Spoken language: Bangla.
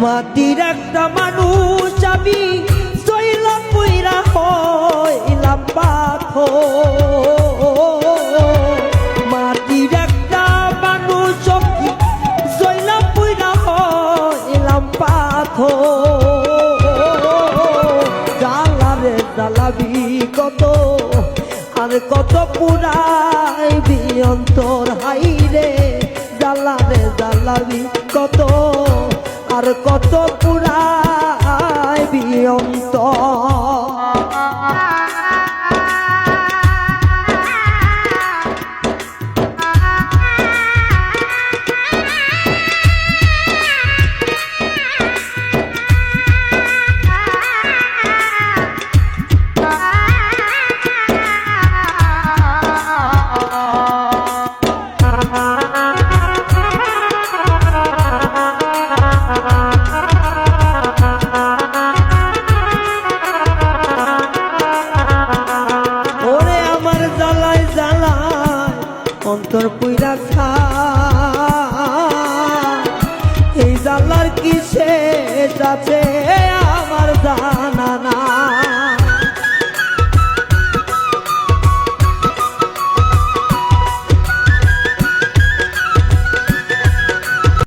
মাটির একটা মানুষ আমি জইলা পুইরা হইলাম পাথর। মাটির একটা মানুষ আমি জইলা পুইরা হইলাম পাথর। জ্বালারে জ্বালাবি কত আর কত পুরাইবি অন্তর হাইরে। জ্বালারে জ্বালাবি কত আর কত পুরাইবি অন্তর। অন্তর পুইরা খা এই জ্বালার কি শেষ আছে আমার জানা না।